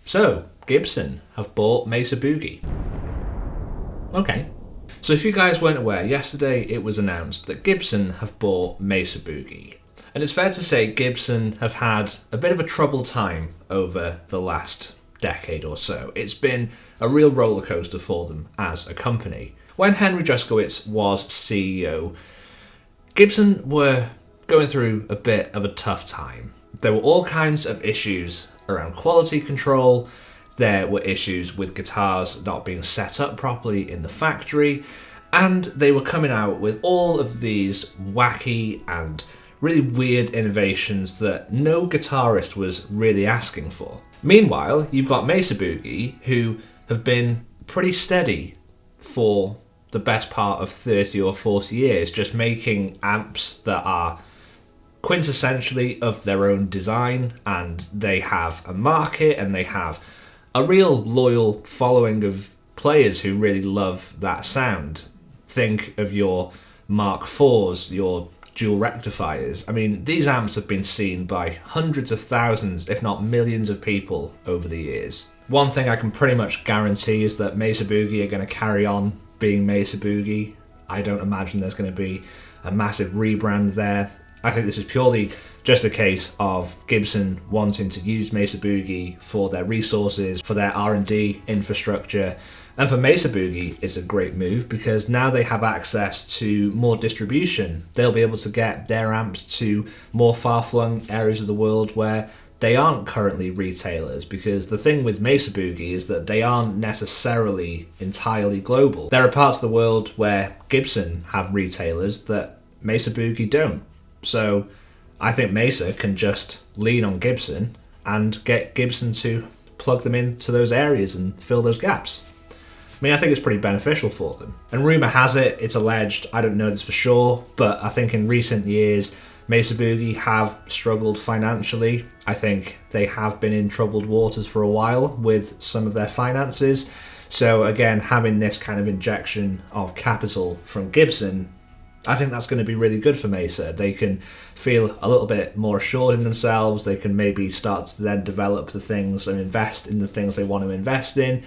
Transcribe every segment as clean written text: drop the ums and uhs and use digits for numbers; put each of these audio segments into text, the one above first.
So, Gibson have bought Mesa Boogie. Okay. So if you guys weren't aware, yesterday it was announced that Gibson have bought Mesa Boogie. And it's fair to say Gibson have had a bit of a troubled time over the last decade or so. It's been a real roller coaster for them as a company. When Henry Juskowitz was CEO, Gibson were going through a bit of a tough time. There were all kinds of issues around quality control. There were issues with guitars not being set up properly in the factory, and they were coming out with all of these wacky and really weird innovations that no guitarist was really asking for. Meanwhile, you've got Mesa Boogie, who have been pretty steady for the best part of 30 or 40 years, just making amps that are quintessentially of their own design, and they have a market and they have a real loyal following of players who really love that sound. Think of your Mark IVs, your dual rectifiers. I mean, these amps have been seen by hundreds of thousands, if not millions of people over the years. One thing I can pretty much guarantee is that Mesa Boogie are going to carry on being Mesa Boogie. I don't imagine there's going to be a massive rebrand there. I think this is purely just a case of Gibson wanting to use Mesa Boogie for their resources, for their R&D infrastructure. And for Mesa Boogie, it's a great move because now they have access to more distribution. They'll be able to get their amps to more far-flung areas of the world where they aren't currently retailers, because the thing with Mesa Boogie is that they aren't necessarily entirely global. There are parts of the world where Gibson have retailers that Mesa Boogie don't. So I think Mesa can just lean on Gibson and get Gibson to plug them into those areas and fill those gaps. I mean, I think it's pretty beneficial for them. And rumour has it, it's alleged, I don't know this for sure, but I think in recent years Mesa Boogie have struggled financially. I think they have been in troubled waters for a while with some of their finances. So again, having this kind of injection of capital from Gibson, I think that's going to be really good for Mesa. They can feel a little bit more assured in themselves. They can maybe start to then develop the things and invest in the things they want to invest in,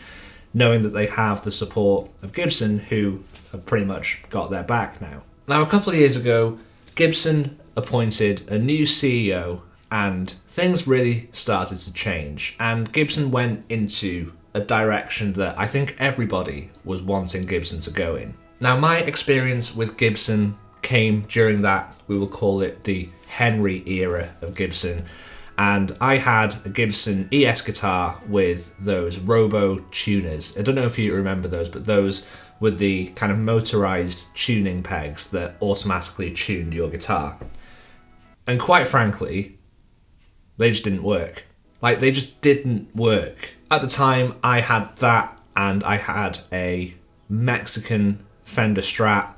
knowing that they have the support of Gibson, who have pretty much got their back now. Now, a couple of years ago, Gibson appointed a new CEO and things really started to change. And Gibson went into a direction that I think everybody was wanting Gibson to go in. Now, my experience with Gibson came during that, we will call it the Henry era of Gibson, and I had a Gibson ES guitar with those Robo tuners. I don't know if you remember those, but those were the kind of motorized tuning pegs that automatically tuned your guitar. And quite frankly, they just didn't work. Like, they just didn't work. At the time, I had that, and I had a Mexican Fender Strat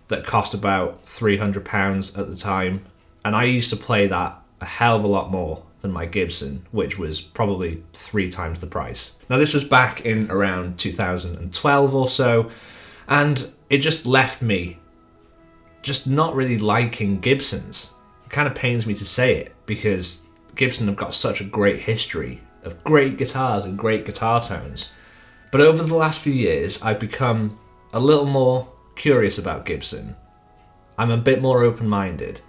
that cost about £300 at the time, and I used to play that a hell of a lot more than my Gibson, which was probably 3 times the price. Now, this was back in around 2012 or so, and it just left me just not really liking Gibsons. It kind of pains me to say it, because Gibson have got such a great history of great guitars and great guitar tones. But over the last few years, I've become a little more curious about Gibson. I'm a bit more open-minded.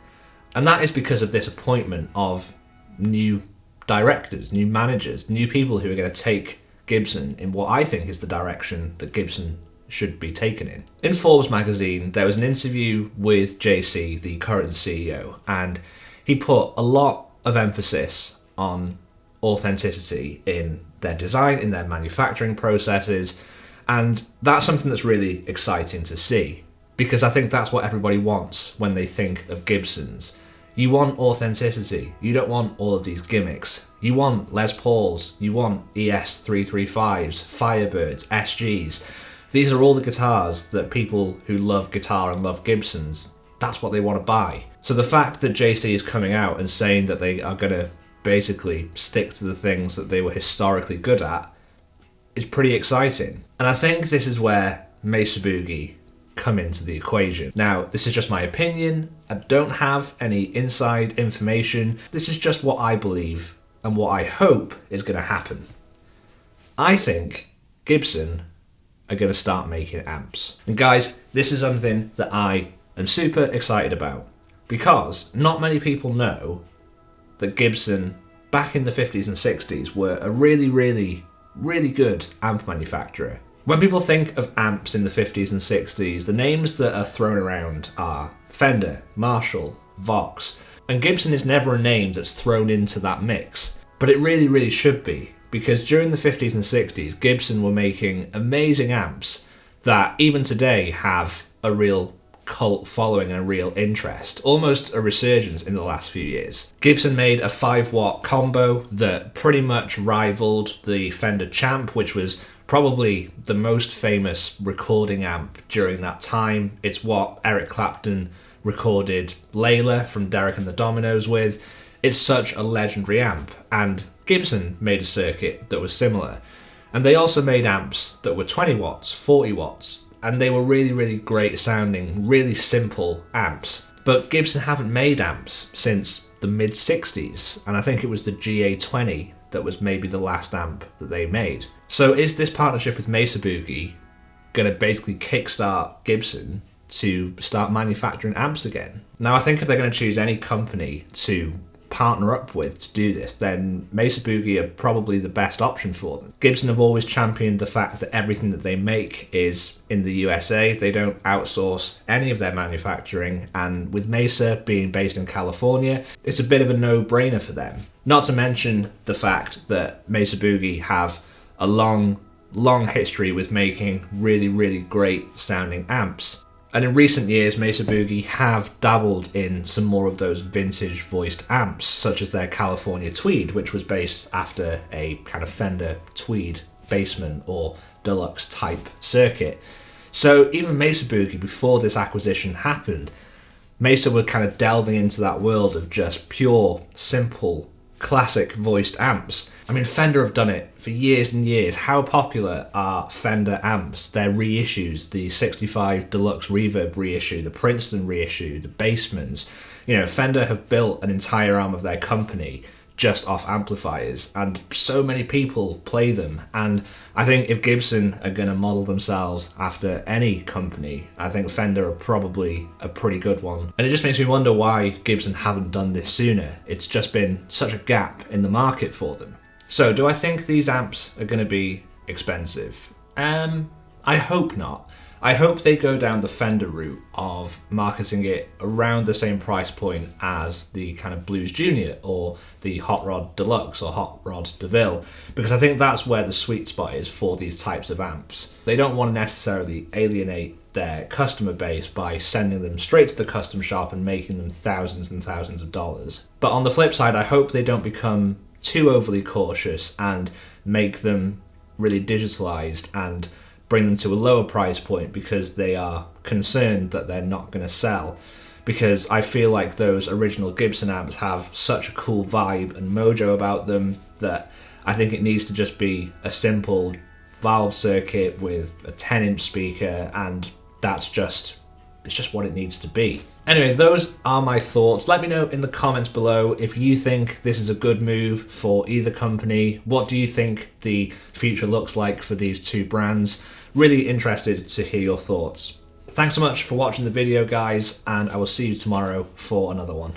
And that is because of this appointment of new directors, new managers, new people who are going to take Gibson in what I think is the direction that Gibson should be taken in. In Forbes magazine, there was an interview with JC, the current CEO, and he put a lot of emphasis on authenticity in their design, in their manufacturing processes, and that's something that's really exciting to see, because I think that's what everybody wants when they think of Gibsons. You want authenticity. You don't want all of these gimmicks. You want Les Pauls, you want ES335s, Firebirds, SGs. These are all the guitars that people who love guitar and love Gibsons, that's what they want to buy. So the fact that JC is coming out and saying that they are going to basically stick to the things that they were historically good at is pretty exciting. And I think this is where Mesa Boogie come into the equation. Now, this is just my opinion. I don't have any inside information. This is just what I believe and what I hope is going to happen. I think Gibson are going to start making amps. And guys, this is something that I am super excited about, because not many people know that Gibson back in the 50s and 60s were a really good amp manufacturer. When people think of amps in the 50s and 60s, the names that are thrown around are Fender, Marshall, Vox, and Gibson is never a name that's thrown into that mix. But it really should be, because during the 50s and 60s, Gibson were making amazing amps that even today have a real cult following and a real interest, almost a resurgence in the last few years. Gibson made a 5-watt combo that pretty much rivaled the Fender Champ, which was probably the most famous recording amp during that time. It's what Eric Clapton recorded Layla from Derek and the Dominoes with. It's such a legendary amp, and Gibson made a circuit that was similar. And they also made amps that were 20 watts, 40 watts, and they were really great sounding, really simple amps. But Gibson haven't made amps since the mid-60s, and I think it was the GA20 that was maybe the last amp that they made. So is this partnership with Mesa Boogie going to basically kickstart Gibson to start manufacturing amps again? Now, I think if they're going to choose any company to partner up with to do this, then Mesa Boogie are probably the best option for them. Gibson have always championed the fact that everything that they make is in the USA. They don't outsource any of their manufacturing, and with Mesa being based in California, it's a bit of a no-brainer for them. Not to mention the fact that Mesa Boogie have a long history with making really great sounding amps. And in recent years, Mesa Boogie have dabbled in some more of those vintage voiced amps, such as their California Tweed, which was based after a kind of Fender Tweed basement or deluxe type circuit. So even Mesa Boogie, before this acquisition happened, Mesa were kind of delving into that world of just pure, simple, classic voiced amps. I mean, Fender have done it for years and years. How popular are Fender amps? Their reissues, the 65 Deluxe Reverb reissue, the Princeton reissue, the Basements. You know, Fender have built an entire arm of their company just off amplifiers, and so many people play them. And I think if Gibson are going to model themselves after any company, I think Fender are probably a pretty good one. And it just makes me wonder why Gibson haven't done this sooner. It's just been such a gap in the market for them. So do I think these amps are going to be expensive? I hope not. I hope they go down the Fender route of marketing it around the same price point as the kind of Blues Junior or the Hot Rod Deluxe or Hot Rod DeVille, because I think that's where the sweet spot is for these types of amps. They don't want to necessarily alienate their customer base by sending them straight to the custom shop and making them thousands and thousands of dollars. But on the flip side, I hope they don't become too overly cautious and make them really digitalized and bring them to a lower price point because they are concerned that they're not going to sell. Because I feel like those original Gibson amps have such a cool vibe and mojo about them that I think it needs to just be a simple valve circuit with a 10-inch speaker, and it's just what it needs to be. Anyway, those are my thoughts. Let me know in the comments below if you think this is a good move for either company. What do you think the future looks like for these two brands? Really interested to hear your thoughts. Thanks so much for watching the video, guys, and I will see you tomorrow for another one.